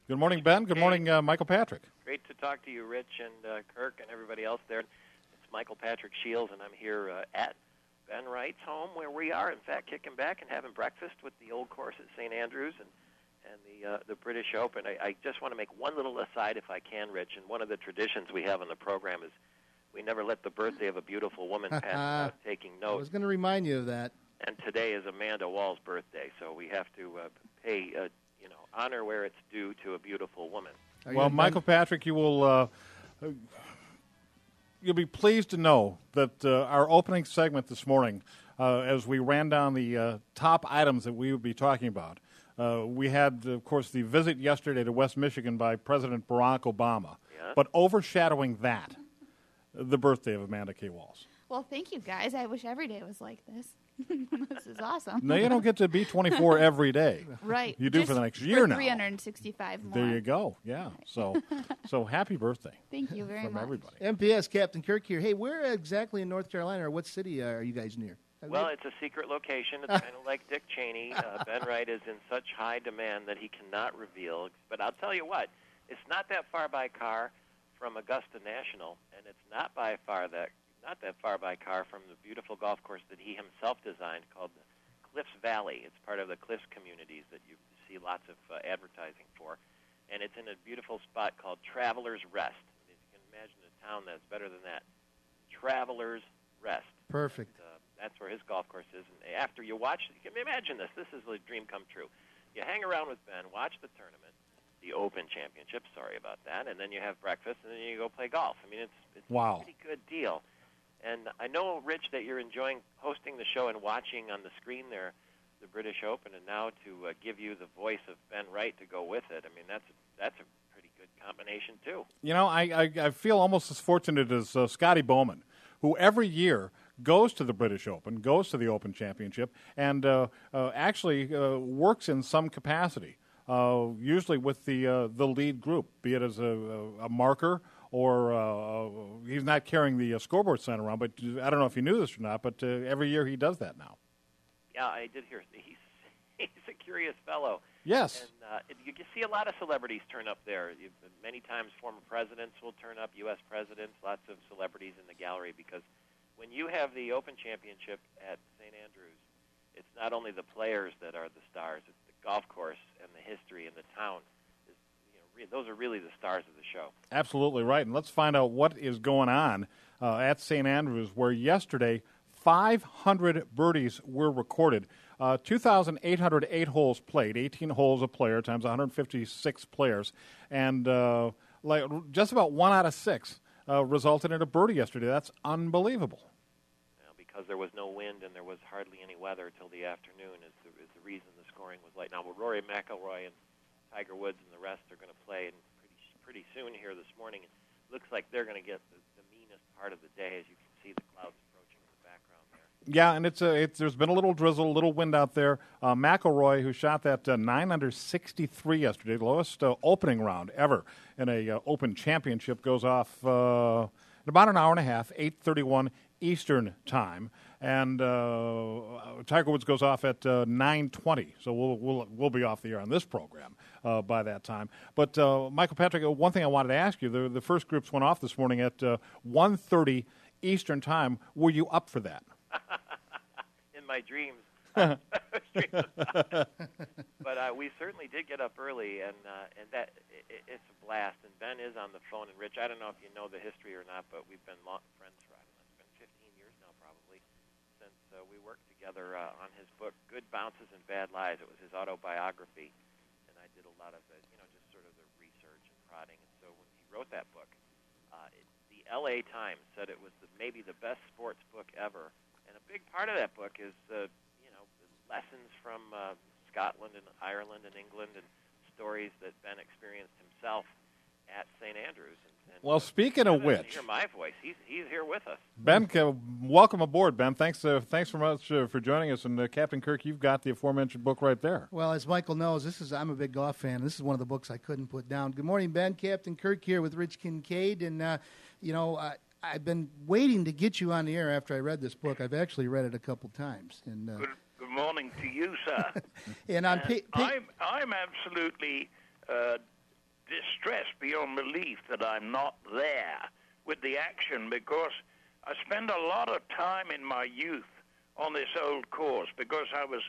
Good morning, Ben. Good morning, Michael Patrick. Great to talk to you, Rich and Kirk and everybody else there. It's Michael Patrick Shields, and I'm here at Ben Wright's home, where we are, in fact, kicking back and having breakfast with the old course at St. Andrews and the British Open. I just want to make one little aside, if I can, Rich. And one of the traditions we have on the program is we never let the birthday of a beautiful woman pass without taking note. I was going to remind you of that. And today is Amanda Wall's birthday, so we have to pay honor where it's due to a beautiful woman. Well, Michael Patrick, you'll be pleased to know that our opening segment this morning, as we ran down the top items that we would be talking about, we had, of course, the visit yesterday to West Michigan by President Barack Obama. Yeah. But overshadowing that, the birthday of Amanda K. Walls. Well, thank you, guys. I wish every day was like this. This is awesome. No, you don't get to be 24 every day. Right. You do Just for the next year now. 365 more. There you go. Yeah. So happy birthday. Thank you very from much. everybody. MPS, Captain Kirk here. Hey, where exactly in North Carolina, or what city are you guys near? Well, it's a secret location. It's kind of like Dick Cheney. Ben Wright is in such high demand that he cannot reveal. But I'll tell you what, it's not that far by car from Augusta National, and it's not that far by car from the beautiful golf course that he himself designed called the Cliffs Valley. It's part of the Cliffs communities that you see lots of advertising for. And it's in a beautiful spot called Travelers Rest. If you can imagine a town that's better than that. Travelers Rest. Perfect. That's where his golf course is. And after you watch, you can imagine this. This is a dream come true. You hang around with Ben, watch the tournament, the Open Championship, sorry about that, and then you have breakfast, and then you go play golf. I mean, it's wow. A pretty good deal. And I know, Rich, that you're enjoying hosting the show and watching on the screen there the British Open, and now to give you the voice of Ben Wright to go with it. I mean, that's a pretty good combination, too. You know, I feel almost as fortunate as Scotty Bowman, who every year goes to the British Open, goes to the Open Championship, and actually works in some capacity, usually with the lead group, be it as a marker or he's not carrying the scoreboard sign around, but I don't know if you knew this or not, but every year he does that now. Yeah, I did hear. He's a curious fellow. Yes. And you can see a lot of celebrities turn up there. Many times former presidents will turn up, U.S. presidents, lots of celebrities in the gallery, because when you have the Open Championship at St. Andrews, it's not only the players that are the stars, it's the golf course and the history and the town. Those are really the stars of the show. Absolutely right. And let's find out what is going on at St. Andrews, where yesterday 500 birdies were recorded. 2,808 holes played, 18 holes a player times 156 players. And just about 1 out of 6 resulted in a birdie yesterday. That's unbelievable. Because there was no wind and there was hardly any weather until the afternoon is the reason the scoring was light. Now, Rory McIlroy and Tiger Woods and the rest are going to play pretty soon here this morning. It looks like they're going to get the meanest part of the day, as you can see the clouds approaching in the background there. Yeah, and there's been a little drizzle, a little wind out there. McIlroy, who shot that 9 under 63 yesterday, the lowest opening round ever in a Open Championship, goes off in about an hour and a half, 8:31 Eastern Time, and Tiger Woods goes off at 9:20. So we'll be off the air on this program by that time. But Michael Patrick, one thing I wanted to ask you: the first groups went off this morning at 1:30 Eastern Time. Were you up for that? In my dreams. But we certainly did get up early, and that it's a blast. And Ben is on the phone. And Rich, I don't know if you know the history or not, but we've been friends for, I don't know, it's been 15 years now probably since we worked together on his book, Good Bounces and Bad Lies. It was his autobiography, and I did a lot of just sort of the research and prodding. And so when he wrote that book, the L.A. Times said it was maybe the best sports book ever. And a big part of that book is lessons from Scotland and Ireland and England and stories that Ben experienced himself at St. Andrews. And well, speaking of which, hear my voice. He's here with us. Ben, welcome aboard, Ben. Thanks very much for joining us. And Captain Kirk, you've got the aforementioned book right there. Well, as Michael knows, I'm a big golf fan. This is one of the books I couldn't put down. Good morning, Ben. Captain Kirk here with Rich Kincaide, and I've been waiting to get you on the air after I read this book. I've actually read it a couple times. And Good morning to you, sir. And on I'm absolutely relief that I'm not there with the action, because I spent a lot of time in my youth on this old course because I was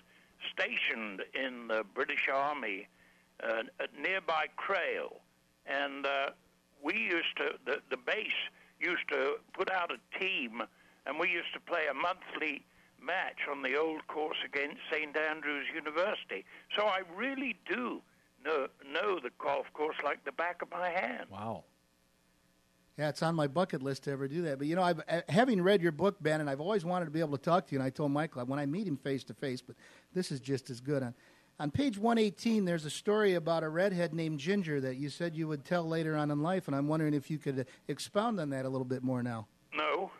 stationed in the British Army at nearby Crail, and we used to, the base used to put out a team, and we used to play a monthly match on the old course against St. Andrews University. So I really do know the golf course like the back of my hand. Wow. Yeah, it's on my bucket list to ever do that. But, you know, having read your book, Ben, and I've always wanted to be able to talk to you, and I told Michael when I meet him face-to-face, but this is just as good. On page 118, there's a story about a redhead named Ginger that you said you would tell later on in life, and I'm wondering if you could expound on that a little bit more now. No.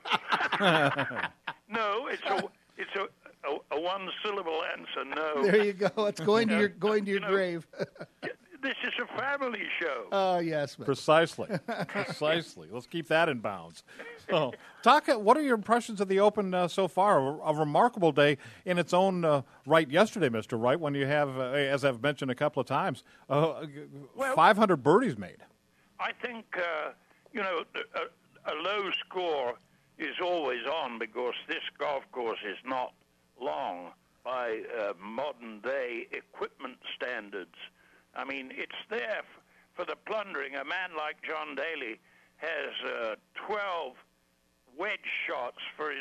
No, it's a one-syllable answer, no. There you go. It's going to your grave. This is a family show. Oh, yes. Man. Precisely. Let's keep that in bounds. So, what are your impressions of the Open so far? A remarkable day in its own right yesterday, Mr. Wright, when you have, as I've mentioned a couple of times, 500 birdies made. I think, a low score is always on because this golf course is not long by modern-day equipment standards. I mean, it's there for the plundering. A man like John Daly has 12 wedge shots for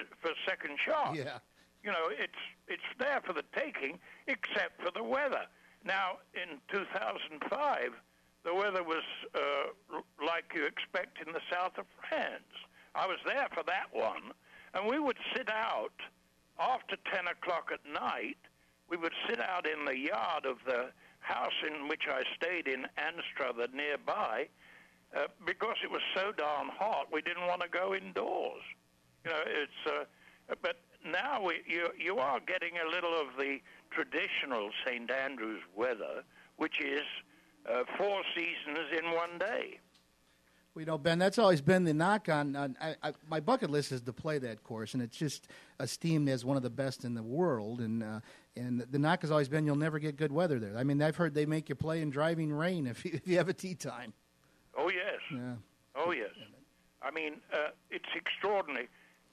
second shot. Yeah. You know, it's there for the taking, except for the weather. Now, in 2005, the weather was like you expect in the south of France. I was there for that one, and we would sit out after 10 o'clock at night. We would sit out in the yard of the house in which I stayed in Anstruther nearby because it was so darn hot we didn't want to go indoors. You know, but now you are getting a little of the traditional St. Andrews weather, which is 4 seasons in one day. Well, you know, Ben, that's always been the knock on my bucket list is to play that course, and it's just esteemed as one of the best in the world. And the knock has always been you'll never get good weather there. I mean, I've heard they make you play in driving rain if you have a tee time. Oh, yes. Yeah. Oh, yes. I mean, it's extraordinary.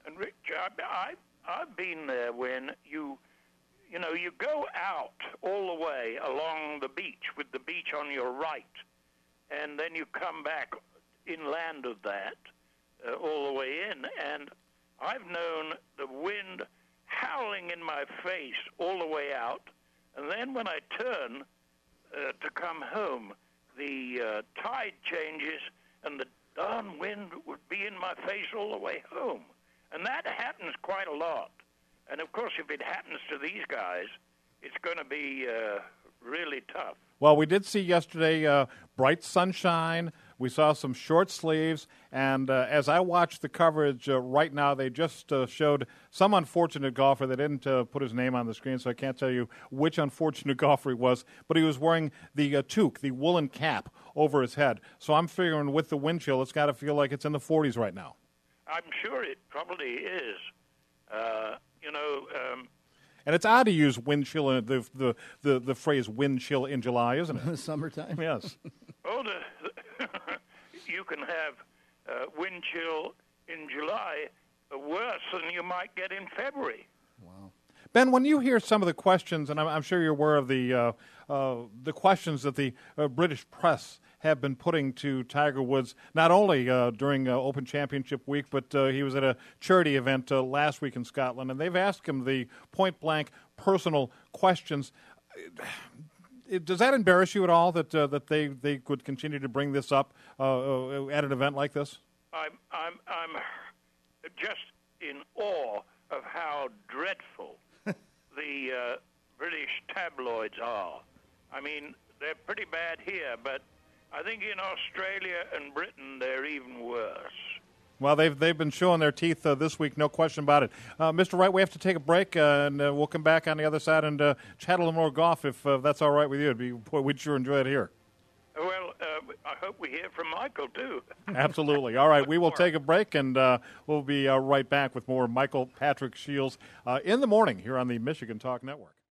And, Rich, I've been there when you go out all the way along the beach with the beach on your right, and then you come back inland of that all the way in, and I've known the wind howling in my face all the way out, and then when I turn to come home, the tide changes, and the darn wind would be in my face all the way home. And that happens quite a lot. And, of course, if it happens to these guys, it's going to be really tough. Well, we did see yesterday bright sunshine. We saw some short sleeves. And as I watched the coverage right now, they just showed some unfortunate golfer. They didn't put his name on the screen, so I can't tell you which unfortunate golfer he was. But he was wearing the toque, the woolen cap, over his head. So I'm figuring with the wind chill, it's got to feel like it's in the 40s right now. I'm sure it probably is. And it's odd to use wind chill, the phrase wind chill in July, isn't it? Summertime. Yes. Oh, you can have wind chill in July worse than you might get in February. Wow. Ben, when you hear some of the questions, and I'm sure you're aware of the questions that the British press have been putting to Tiger Woods, not only during Open Championship week, but he was at a charity event last week in Scotland, and they've asked him the point-blank personal questions. Does that embarrass you at all that they could continue to bring this up at an event like this? I'm just in awe of how dreadful the British tabloids are. I mean, they're pretty bad here, but I think in Australia and Britain they're even worse. Well, they've been showing their teeth this week, no question about it. Mr. Wright, we have to take a break, and we'll come back on the other side and chat a little more golf if that's all right with you. We'd sure enjoy it here. Well, I hope we hear from Michael, too. Absolutely. All right, we will take a break, and we'll be right back with more Michael Patrick Shields in the morning here on the Michigan Talk Network.